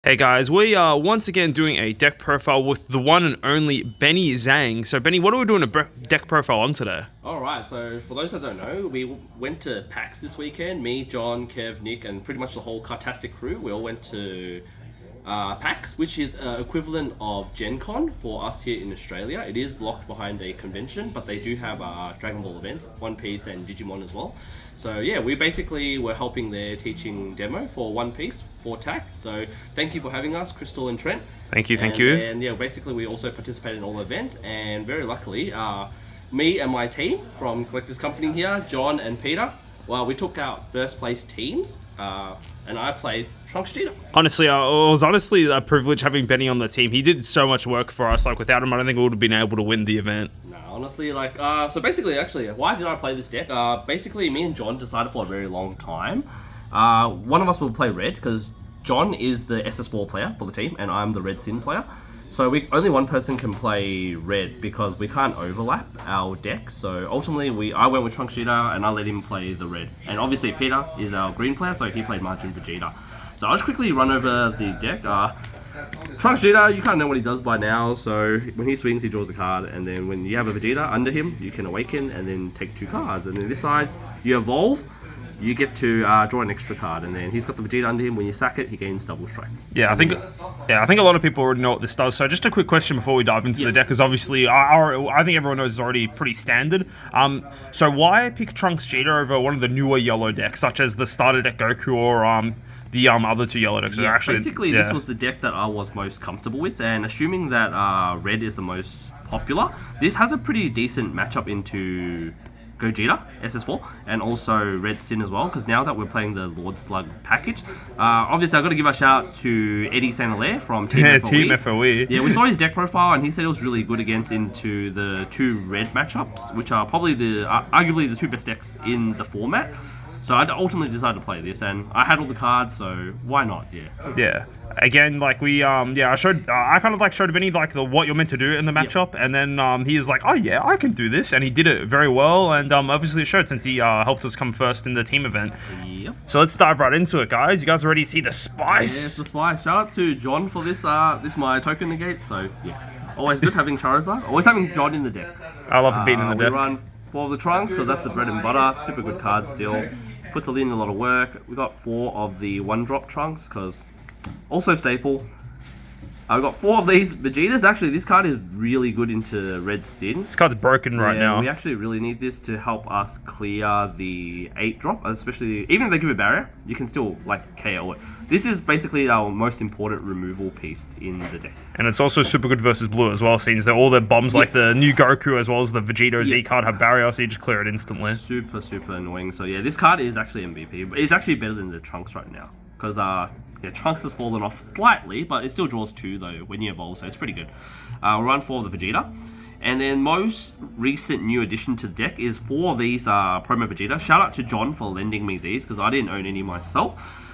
Hey guys, we are once again doing a deck profile with the one and only Benny Zhang. So Benny, what are we doing a deck profile on today? Alright, so for those that don't know, we went to PAX this weekend. Me, John, Kev, Nick, and pretty much the whole Cartastic crew. We all went to PAX, which is equivalent of Gen Con for us here in Australia. It is locked behind a convention, but they do have Dragon Ball events, One Piece and Digimon as well. So yeah, we basically were helping their teaching demo for One Piece for TAC. So thank you for having us, Crystal and Trent. Thank you. And yeah, basically we also participated in all the events, and very luckily, me and my team from Collectors Company here, John and Peter, well, we took out first place teams, and I played TrunksGeta. Honestly, it was honestly a privilege having Benny on the team. He did so much work for us. Like without him, I don't think we would have been able to win the event. No, honestly, so basically, actually, why did I play this deck? Basically, me and John decided for a very long time. One of us will play red because John is the SS4 player for the team, and I'm the Red Sin player. So only one person can play red because we can't overlap our decks. So ultimately, I went with TrunksGeta and I let him play the red. And obviously Peter is our green player, so he played Margin Vegeta. So I'll just quickly run over the deck. TrunksGeta, you kind of know what he does by now. So when he swings, he draws a card, and then when you have a Vegeta under him, you can awaken and then take 2 cards. And then this side, you evolve. You get to draw an extra card, and then he's got the Vegeta under him. When you sack it, he gains double strike. I think a lot of people already know what this does. So just a quick question before we dive into the deck, because obviously I think everyone knows it's already pretty standard. So why pick TrunksGeta over one of the newer yellow decks, such as the starter deck Goku or the other 2 yellow decks? Yeah, basically this was the deck that I was most comfortable with, and assuming that red is the most popular, this has a pretty decent matchup into Gogeta, SS4, and also Red Sin as well, because now that we're playing the Lord Slug package, obviously I've got to give a shout out to Eddie St. Hilaire from Team FOE. Team FOE. Yeah, we saw his deck profile, and he said it was really good against into the 2 red matchups, which are probably arguably the 2 best decks in the format. So I ultimately decided to play this, and I had all the cards, so why not? Yeah. Again, like I kind of showed Benny what you're meant to do in the matchup, and then he is like, oh yeah, I can do this, and he did it very well, and obviously it showed since he helped us come first in the team event. Yep. So let's dive right into it, guys. You guys already see the spice. Yes, the spice. Shout out to John for this. This my token negate. So yeah, always good having Charizard. Always having John in the deck. I love being in the deck. We run 4 of the Trunks because that's the bread and butter. Super good card still. Puts in a lot of work. We got 4 of the 1-drop Trunks because also staple. I've got 4 of these Vegetas. Actually, this card is really good into Red Sin. This card's broken right now. We actually really need this to help us clear the 8-drop, especially even if they give a barrier, you can still KO it. This is basically our most important removal piece in the deck. And it's also super good versus blue as well, since all the bombs like the new Goku as well as the Vegeta Z card have barrier, so you just clear it instantly. Super annoying. So yeah, this card is actually MVP. It's actually better than the Trunks right now because Trunks has fallen off slightly, but it still draws 2 though when you evolve, so it's pretty good. We'll run 4 of the Vegeta. And then most recent new addition to the deck is 4 of these promo Vegeta. Shout out to John for lending me these because I didn't own any myself.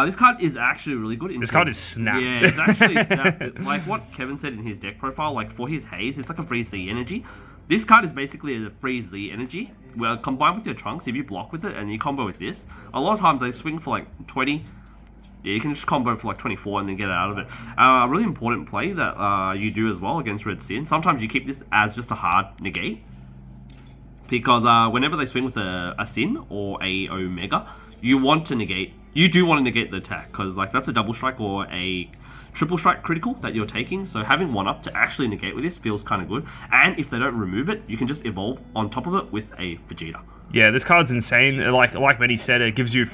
This card is actually really good. This card is snapped. Yeah, it's actually snapped. Like what Kevin said in his deck profile, for his haze, it's like a Freeze Z energy. This card is basically a Freeze Z energy. Well, combined with your Trunks, if you block with it and you combo with this, a lot of times they swing for 20. Yeah, you can just combo for 24 and then get out of it. A really important play that you do as well against Red Sin. Sometimes you keep this as just a hard negate. Because whenever they swing with a Sin or a Omega, you want to negate. You do want to negate the attack. Because that's a double strike or a triple strike critical that you're taking. So having 1 up to actually negate with this feels kind of good. And if they don't remove it, you can just evolve on top of it with a Vegeta. Yeah, this card's insane. Like Benny said, it gives you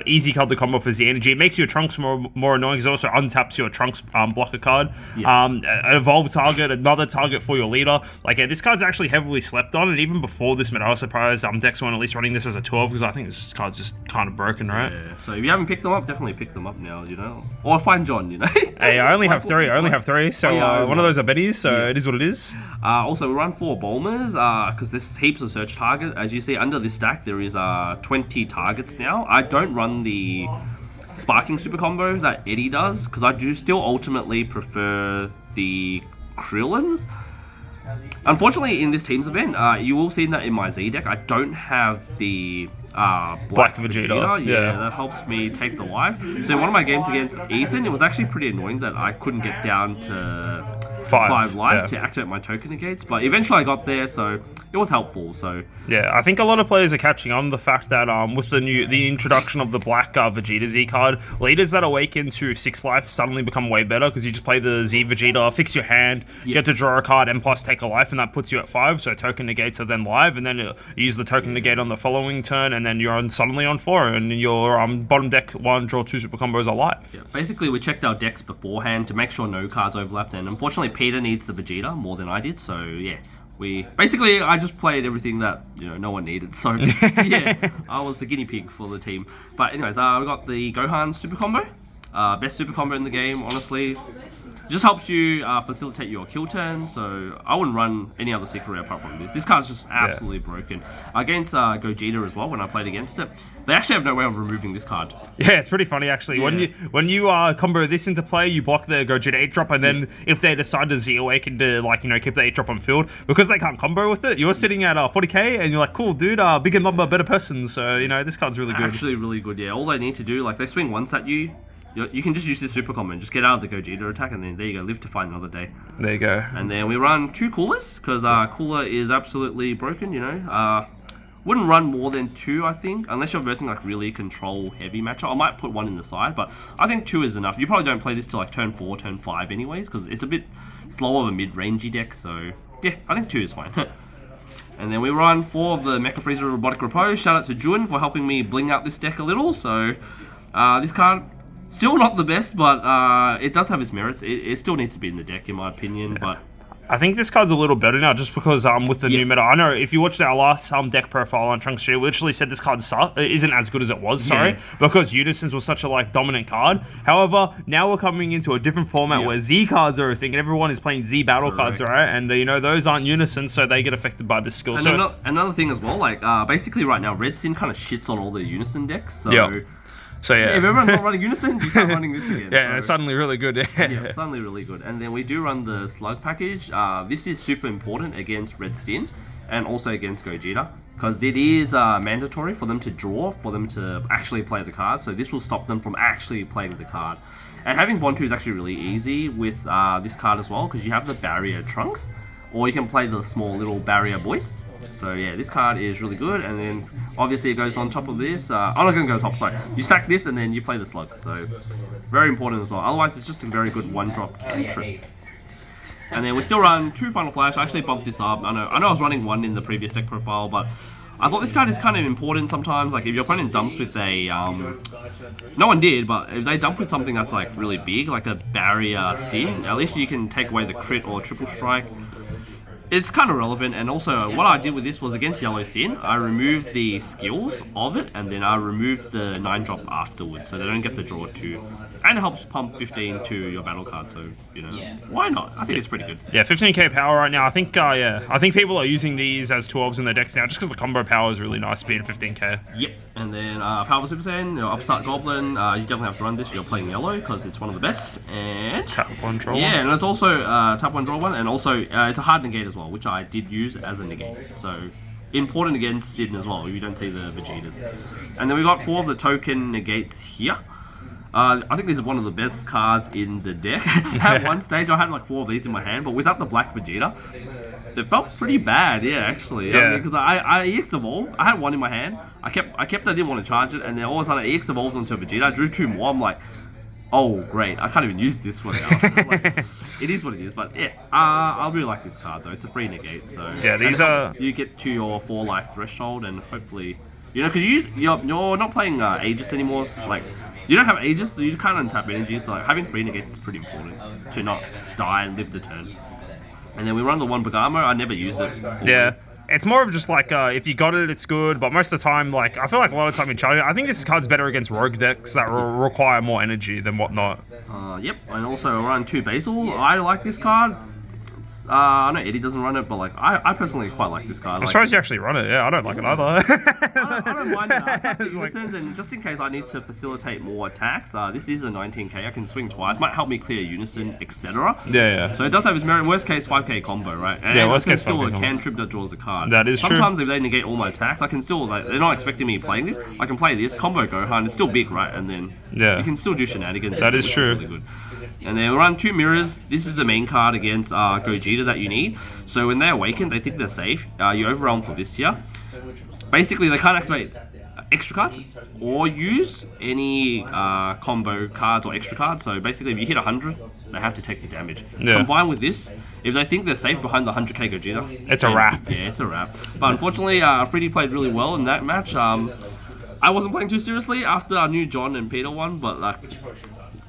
easy card to combo for Z energy. It makes your Trunks more annoying because it also untaps your Trunks blocker card. Yeah. An evolve target, another target for your leader. This card's actually heavily slept on, and even before this meta, I was surprised decks weren't at least running this as a 12 because I think this card's just kind of broken, right? Yeah. So if you haven't picked them up, definitely pick them up now. Or find John. Hey, I only have 3. So one of those are Benny's. So it is what it is. Also, we run 4 Bulmers because this is heaps of search target. As you see under this stack, there is 20 targets now. I don't run the sparking super combo that Eddie does because I do still ultimately prefer the Krillins. Unfortunately, in this team's event, you will see that in my Z deck, I don't have the Black Vegeta. Yeah, that helps me take the life. So in one of my games against Ethan, it was actually pretty annoying that I couldn't get down to 5 lives to activate my token negates, but eventually I got there, so it was helpful. So yeah, I think a lot of players are catching on the fact that with the introduction of the black Vegeta Z card, leaders that awaken to 6 life suddenly become way better because you just play the Z Vegeta, fix your hand, get to draw a card, and plus take a life, and that puts you at 5. So token negates are then live, and then you use the token negate on the following turn, and then you're suddenly on 4, and your bottom deck 1 draw 2 super combos are live. Yeah, basically we checked our decks beforehand to make sure no cards overlapped, and unfortunately Peter needs the Vegeta more than I did, so yeah. I just played everything that no one needed, so yeah, I was the guinea pig for the team. But anyways, we got the Gohan super combo, best super combo in the game, honestly. Just helps you facilitate your kill turn, so I wouldn't run any other secret rare apart from this. This card's just absolutely broken. Against Gogeta as well, when I played against it, they actually have no way of removing this card. Yeah, it's pretty funny actually. Yeah. When you combo this into play, you block the Gogeta 8-drop, and then if they decide to Z-Awaken to keep the 8-drop on field, because they can't combo with it, you're sitting at 40k, and you're like, cool dude, bigger number, better person, so this card's really good. Actually really good, yeah. All they need to do, they swing once at you, you can just use this super combo and just get out of the Gogeta attack, and then there you go, live to fight another day. There you go. And then we run 2 coolers, because cooler is absolutely broken, Wouldn't run more than 2, I think, unless you're versing really control heavy matchup. I might put 1 in the side, but I think 2 is enough. You probably don't play this till turn 4, turn 5 anyways, because it's a bit slower of a mid-rangey deck, so yeah, I think 2 is fine. And then we run 4 of the Mecha Freezer Robotic Repose. Shout out to Jun for helping me bling out this deck a little, so this card, still not the best, but it does have its merits. It still needs to be in the deck, in my opinion, but I think this card's a little better now, just because with the new meta. I know if you watched our last deck profile on TrunksGeta, we literally said this card isn't as good as it was. Because Unisons was such a dominant card. However, now we're coming into a different format where Z cards are a thing, and everyone is playing Z battle cards, right? And those aren't Unisons, so they get affected by this skill. And another thing as well, basically right now, Red Sin kind of shits on all the Unison decks. So. So yeah, if everyone's not running Unison, you start running this again. Yeah, it's suddenly really good. Yeah, suddenly really good. And then we do run the Slug package. This is super important against Red Sin and also against Gogeta, because it is mandatory for them to draw, for them to actually play the card. So this will stop them from actually playing the card. And having Bond 2 is actually really easy with this card as well, because you have the Barrier Trunks, or you can play the small little Barrier Boys. So yeah, this card is really good, and then obviously it goes on top of this. I'm not going to go top, sorry. You sack this and then you play the Slug, so very important as well. Otherwise it's just a very good 1-drop trip. And then we still run 2 Final Flash. I actually bumped this up. I know I was running 1 in the previous deck profile, but I thought this card is kind of important sometimes. If your opponent dumps with a, no one did, but if they dump with something that's really big, like a Barrier Sin, at least you can take away the crit or triple strike. It's kind of relevant, and also what I did with this was against Yellow Sin, I removed the skills of it, and then I removed the 9-drop afterwards, so they don't get the draw 2. And it helps pump 15 to your battle card, so, why not? I think it's pretty good. Yeah, 15k power right now. I think, I think people are using these as 12s in their decks now, just because the combo power is really nice, being 15k. Yep, and then Power Super Saiyan, Upstart Goblin, you definitely have to run this if you're playing yellow, because it's one of the best, and tap 1, draw 1. Yeah, and it's also tap 1, draw 1, and also it's a hard negate as well, which I did use as a negate. So important against Sid as well. You don't see the Vegetas. And then we got 4 of the token negates here. I think this is one of the best cards in the deck. At one stage, I had 4 of these in my hand, but without the black Vegeta, it felt pretty bad. Yeah, actually. Yeah. Because I EX evolved. I had 1 in my hand. I didn't want to charge it, and then all of a sudden, I EX evolves onto a Vegeta. I drew 2 more. I'm like, oh great, I can't even use this one now. It is what it is, but yeah, I really like this card though. It's a free negate, so yeah, these are, you get to your 4 life threshold, and hopefully, because you're not playing Aegis anymore. You don't have Aegis, so you can't untap energy. So having free negates is pretty important to not die and live the turn. And then we run the 1 Bagamo. I never used it. Yeah. It's more of just if you got it, it's good, but most of the time, I feel like a lot of time you charge it. I think this card's better against rogue decks that require more energy than whatnot. Yep, and also run 2 Basil. I like this card. cards. I know Eddie doesn't run it, but like I personally quite like this card. I'm Like, surprised you actually run it. Yeah, I don't like it either. I don't mind it. I have the It's like- innocence, and just in case I need to facilitate more attacks, this is a 19k. I can swing twice. Might help me clear unison, etc. Yeah. So it does have its merit. Worst case 5k combo, right? And Yeah, worst case still 5k a combo. cantrip that draws a card. That is true. Sometimes if they negate all my attacks, I can still like they're not expecting me playing this. I can play this combo Gohan. It's still big, right? And then Yeah. you can still do shenanigans. That is It's true. Really good. And then we run 2 mirrors. This is the main card against Gogeta that you need. So when they awaken, they think they're safe. You overwhelm for this here. Basically, they can't activate extra cards or use any combo cards or extra cards. So basically, if you hit 100, they have to take the damage. Yeah. Combined with this, if they think they're safe behind the 100k Gogeta, It's a wrap. Yeah, it's a wrap. But unfortunately, Freddy played really well in that match. I wasn't playing too seriously after I knew John and Peter won, but like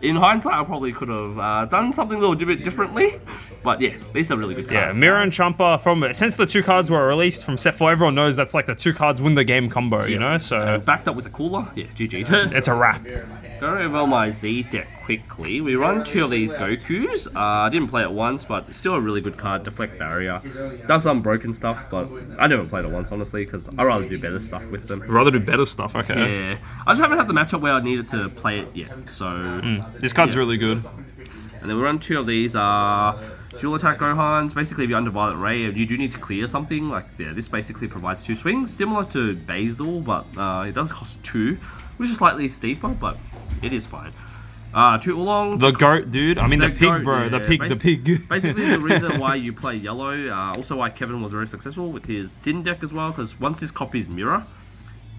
in hindsight, I probably could have done something a little bit differently. But yeah, these are really good cards. Yeah, Mirror and Champa since the 2 cards were released from set 4, everyone knows that's like the 2 cards win the game combo, you know? So Backed up with a cooler, yeah, GG. it's a wrap. Going over my Z deck quickly, we run 2 of these Gokus. I didn't play it once, but still a really good card. Deflect Barrier. Does some broken stuff, but I never played it once, honestly, because I'd rather do better stuff with them. I'd rather do better stuff, okay. Yeah. I just haven't had the matchup where I needed to play it yet, so... This card's really good. And then we run 2 of these dual attack Gohans. Basically, if you're under Violet Ray, you do need to clear something. Like, yeah, this basically provides 2 swings, similar to Basil, but it does cost 2, which is slightly steeper, but it is fine. 2 Oolong. The goat, dude. I mean, the pig, goat, bro. yeah. The pig. Basically, the reason why you play yellow, also why Kevin was very successful with his Sin deck as well, because once his copies Mirror,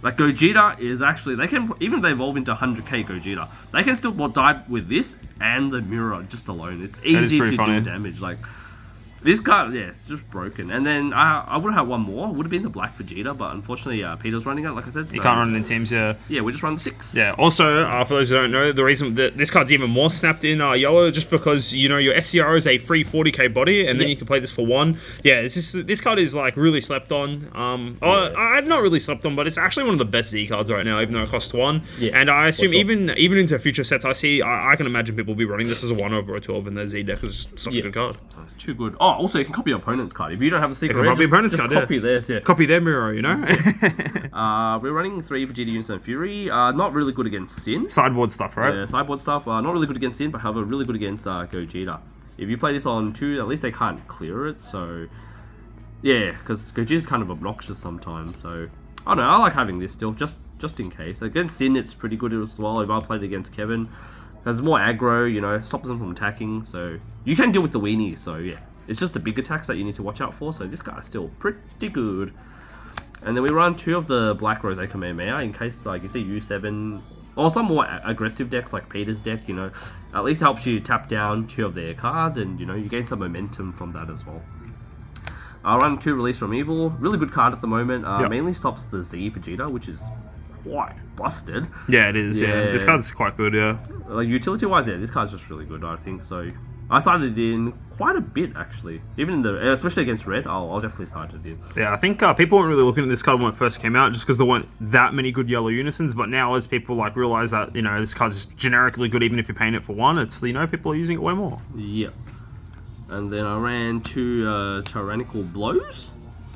like Gogeta is actually, they can, even if they evolve into 100k Gogeta, they can still die with this and the Mirror just alone. It's easy to funny. do damage. Like, this card, yeah, it's just broken. And then I would have had one more. Would have been the Black Vegeta, but unfortunately, Peter's running it, like I said. So, You can't run it in teams, yeah. Yeah, we just run the 6. Yeah, also, for those who don't know, the reason that this card's even more snapped in yellow, just because, you know, your SCR is a free 40k body, and then you can play this for 1. Yeah, this card is, like, really slept on. Not really slept on, but it's actually one of the best Z cards right now, even though it costs 1. Yeah, and I assume sure. even into future sets, I can imagine people will be running this as a 1 over a 12 in their Z deck, because it's such a good card. Too good. Oh, also, you can copy your opponent's card. If you don't have a secret can rare, copy opponent's just card, yeah. copy theirs, yeah. Copy their mirror, you know? We're running 3 Vegeta Unison and Fury. Not really good against Sin. Sideboard stuff, right? Yeah, sideboard stuff. Not really good against Sin, but however, really good against Gogeta. If you play this on 2, at least they can't clear it, so... Yeah, because Gogeta's kind of obnoxious sometimes, so... I don't know, I like having this still, just in case. Against Sin, it's pretty good as well. If I played against Kevin, there's more aggro, you know, stops them from attacking, so... You can deal with the weenie, so yeah. It's just the big attacks that you need to watch out for, so this guy's still pretty good. And then we run 2 of the Black Rose Kamehameha in case, like, you see U7, or some more aggressive decks like Peter's deck, you know, at least helps you tap down 2 of their cards, and, you know, you gain some momentum from that as well. Run 2 Release from Evil, really good card at the moment, mainly stops the Z Vegeta, which is quite busted. Yeah, it is, yeah. This card's quite good, yeah. Like, utility-wise, yeah, this card's just really good, I think, so... I started it in quite a bit, actually. Even in the, especially against Red, I'll definitely start it in. Yeah, I think people weren't really looking at this card when it first came out, just because there weren't that many good yellow unisons. But now, as people like realize that, you know, this card's just generically good, even if you're paying it for 1, it's, you know, people are using it way more. Yep. And then I ran 2 Tyrannical Blows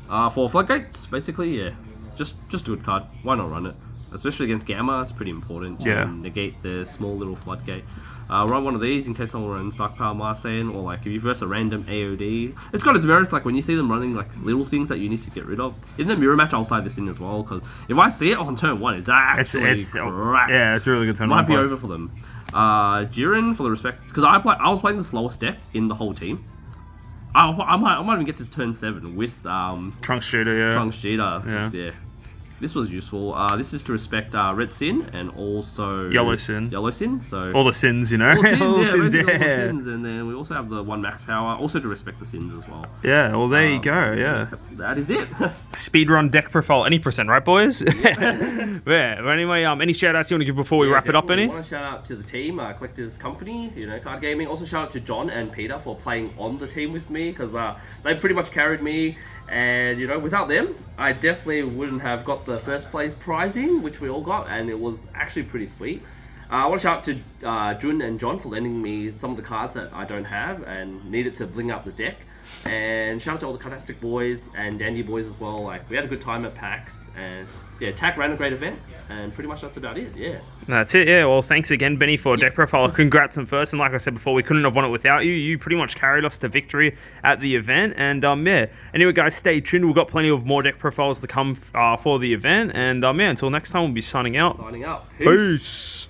for Floodgates, basically. Yeah, just a good card. Why not run it? Especially against Gamma, it's pretty important to negate the small little Floodgate. Run one of these in case someone runs Dark Power Marseille, or like if you verse a random AOD. It's got its merits, like when you see them running like little things that you need to get rid of. In the mirror match, I'll side this in as well, because if I see it on turn 1, it's actually crap. Yeah, it's a really good turn. Might be over for them. Jiren, for the respect, because I was playing the slowest deck in the whole team. I might even get to turn 7 with TrunksGeta, yeah. TrunksGeta, yeah. This was useful. This is to respect Red Sin and also Yellow Sin. Yellow Sin. So all the sins, you know. All the sins, all the sins, all the sins. And then we also have the 1 max power, also to respect the sins as well. Yeah. Well, there you go. Yeah. That is it. Speedrun deck profile any percent, right, boys? Yeah. But anyway, any shout outs you want to give before we wrap it up? Any? I want to shout out to the team, Collectors Company, you know, Card Gaming. Also shout out to John and Peter for playing on the team with me, because they pretty much carried me. And, you know, without them, I definitely wouldn't have got the first place prizing, which we all got, and it was actually pretty sweet. I want to shout out to Jun and John for lending me some of the cards that I don't have and needed to bling up the deck. And shout out to all the Fantastic boys and Dandy boys as well. Like, we had a good time at PAX, and yeah, TAC ran a great event, and pretty much that's about it. Yeah. That's it, yeah. Well, thanks again, Benny, for deck profile. Congrats on first. And like I said before, we couldn't have won it without you. You pretty much carried us to victory at the event. And yeah. Anyway, guys, stay tuned. We've got plenty of more deck profiles to come for the event. And yeah, until next time, we'll be signing out. Signing out. Peace.